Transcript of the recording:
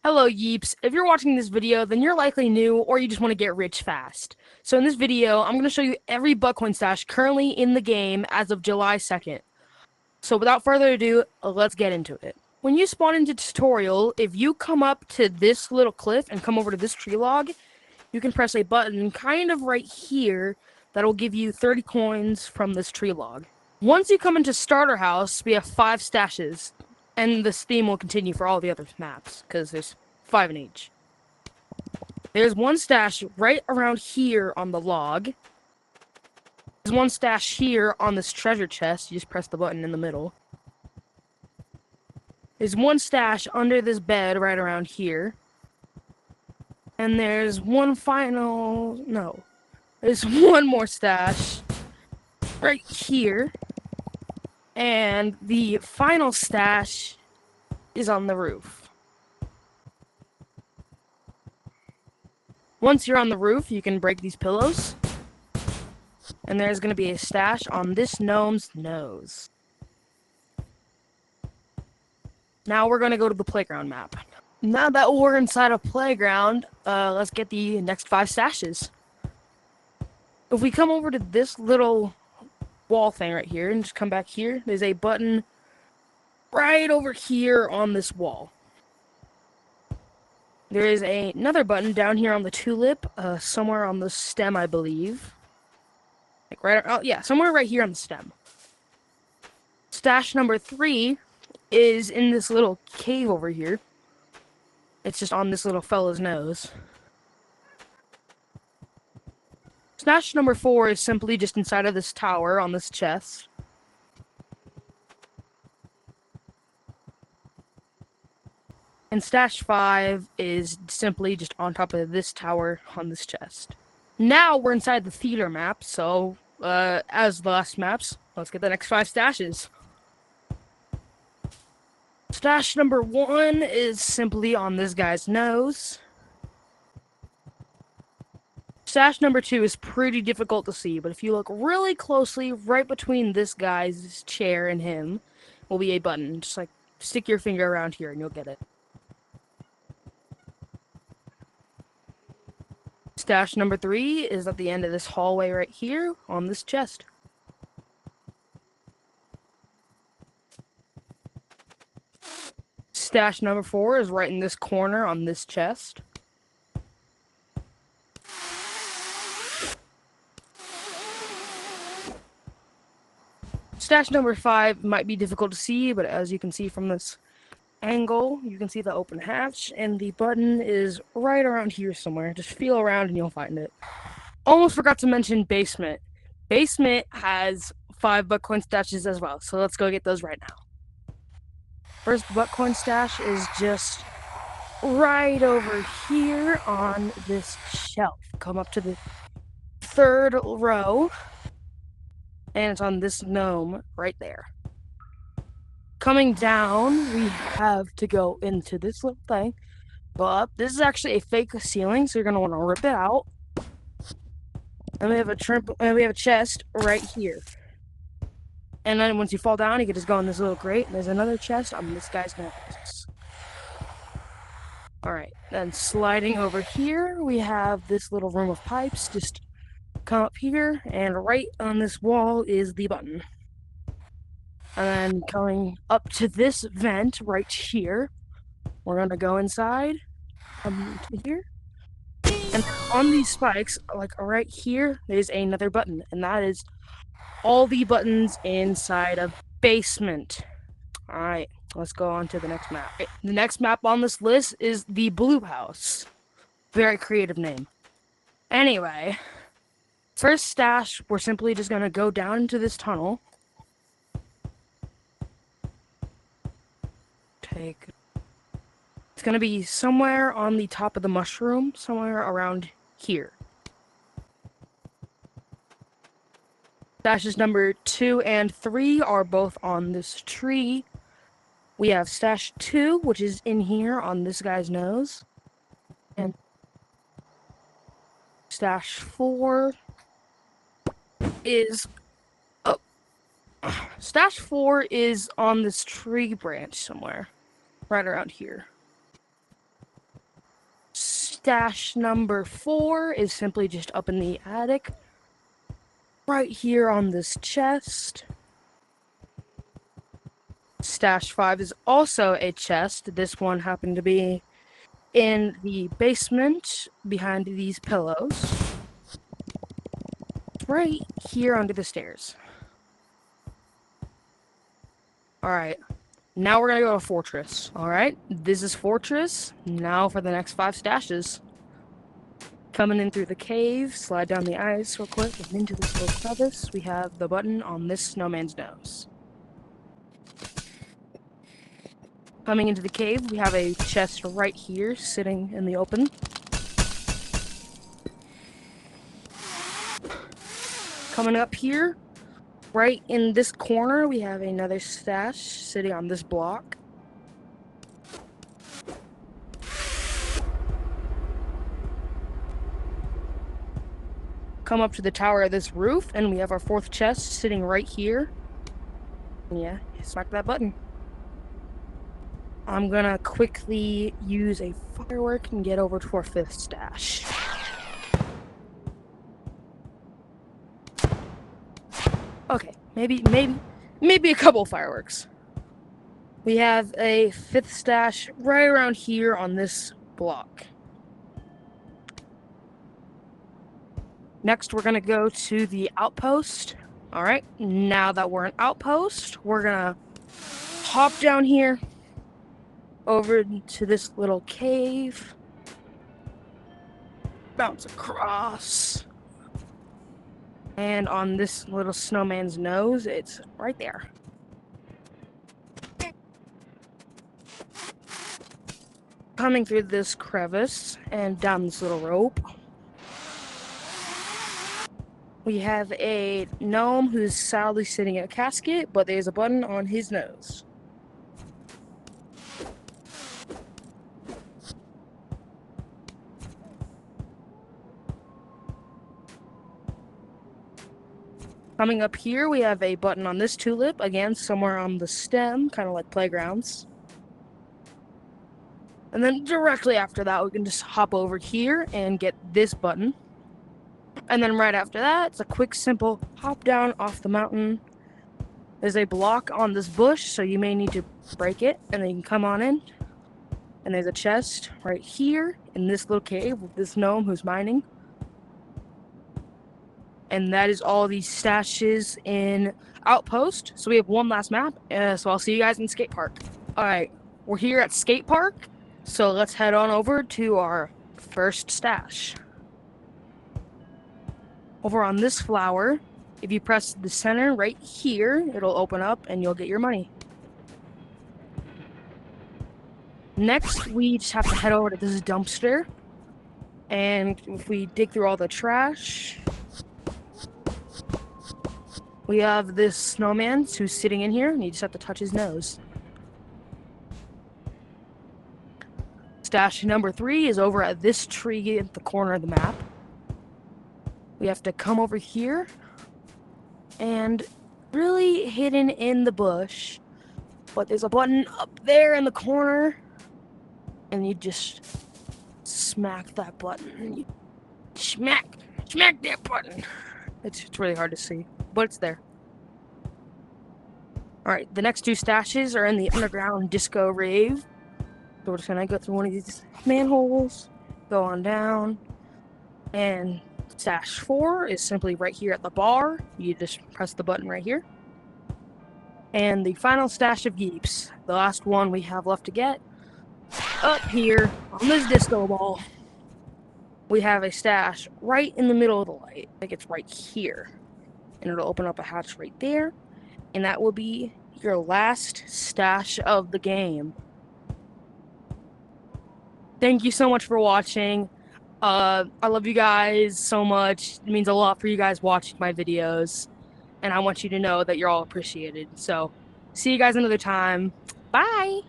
Hello, Yeeps. If you're watching this video, then you're likely new or you just want to get rich fast. So in this video, I'm going to show you every Buttcoin stash currently in the game as of July 2nd. So without further ado, let's get into it. When you spawn into tutorial, if you come up to this little cliff and come over to this tree log, you can press a button kind of right here that will give you 30 coins from this tree log. Once you come into starter house, we have 5 stashes. And this theme will continue for all the other maps, because there's 5 in each. There's one stash right around here on the log. There's one stash here on this treasure chest. You just press the button in the middle. There's one stash under this bed right around here. And there's one there's one more stash right here. And the final stash is on the roof. Once you're on the roof, you can break these pillows. And there's going to be a stash on this gnome's nose. Now we're going to go to the playground map. Now that we're inside a playground, let's get the next 5 stashes. If we come over to this little wall thing right here and just come back here, there's a button right over here on this wall. There is another button down here on the tulip, somewhere on the stem, I believe. Somewhere right here on the stem. Stash number 3 is in this little cave over here. It's just on this little fella's nose. Stash number 4 is simply just inside of this tower on this chest. And stash 5 is simply just on top of this tower on this chest. Now we're inside the theater map, so as the last maps, let's get the next 5 stashes. Stash number 1 is simply on this guy's nose. Stash number 2 is pretty difficult to see, but if you look really closely, right between this guy's chair and him will be a button. Just like stick your finger around here and you'll get it. Stash number 3 is at the end of this hallway right here on this chest. Stash number 4 is right in this corner on this chest. Stash number 5 might be difficult to see, but as you can see from this angle, you can see the open hatch, and the button is right around here somewhere. Just feel around and you'll find it. Almost forgot to mention basement. Basement has 5 Buttcoin stashes as well, so let's go get those right now. First Buttcoin stash is just right over here on this shelf. Come up to the 3rd row, and it's on this gnome right there. Coming down, we have to go into this little thing. Go up. This is actually a fake ceiling, so you're gonna want to rip it out. And we have a chest right here. And then once you fall down, you can just go in this little grate. And there's another chest on this guy's nose. Alright, then sliding over here, we have this little room of pipes. Just come up here, and right on this wall is the button. And then coming up to this vent right here, we're gonna go inside, come to here. And on these spikes, like right here, there's another button, and that is all the buttons inside of basement. Alright, let's go on to the next map. The next map on this list is the Bloop house. Very creative name. Anyway, first stash, we're simply just gonna go down into this tunnel. It's gonna be somewhere on the top of the mushroom, somewhere around here. Stashes number 2 and 3 are both on this tree. We have stash 2, which is in here on this guy's nose. And stash 4 is stash 4 is on this tree branch somewhere. Right around here. Stash number 4 is simply just up in the attic, right here on this chest. Stash 5 is also a chest. This one happened to be in the basement behind these pillows. Right here under the stairs. Alright, now we're gonna go to Fortress. Alright, this is Fortress. Now for the next 5 stashes. Coming in through the cave, slide down the ice real quick, and into this little crevice, we have the button on this snowman's nose. Coming into the cave, we have a chest right here, sitting in the open. Coming up here, right in this corner, we have another stash sitting on this block. Come up to the tower of this roof, and we have our 4th chest sitting right here. And yeah, smack that button. I'm gonna quickly use a firework and get over to our 5th stash. Okay, maybe a couple fireworks. We have a 5th stash right around here on this block. Next, we're gonna go to the outpost. Alright, now that we're an outpost, we're gonna hop down here over to this little cave. Bounce across. And on this little snowman's nose, it's right there. Coming through this crevice and down this little rope, we have a gnome who's sadly sitting in a casket, but there's a button on his nose. Coming up here, we have a button on this tulip, again, somewhere on the stem, kind of like playgrounds. And then directly after that, we can just hop over here and get this button. And then right after that, it's a quick, simple hop down off the mountain. There's a block on this bush, so you may need to break it, and then you can come on in. And there's a chest right here in this little cave with this gnome who's mining. And that is all these stashes in Outpost. So we have one last map, so I'll see you guys in skate park. Alright, we're here at skate park, so let's head on over to our first stash. Over on this flower, if you press the center right here, it'll open up and you'll get your money. Next, we just have to head over to this dumpster. And if we dig through all the trash, we have this snowman who's sitting in here, and you just have to touch his nose. Stash number 3 is over at this tree at the corner of the map. We have to come over here, and really hidden in the bush, but there's a button up there in the corner, and you just smack that button. You smack that button. It's really hard to see, but it's there. Alright, the next 2 stashes are in the underground disco rave. So we're just gonna go through one of these manholes, go on down, and stash 4 is simply right here at the bar. You just press the button right here. And the final stash of Yeeps, the last one we have left to get, up here on this disco ball. We have a stash right in the middle of the light. I think it's right here. And it'll open up a hatch right there. And that will be your last stash of the game. Thank you so much for watching. I love you guys so much. It means a lot for you guys watching my videos. And I want you to know that you're all appreciated. So, see you guys another time. Bye!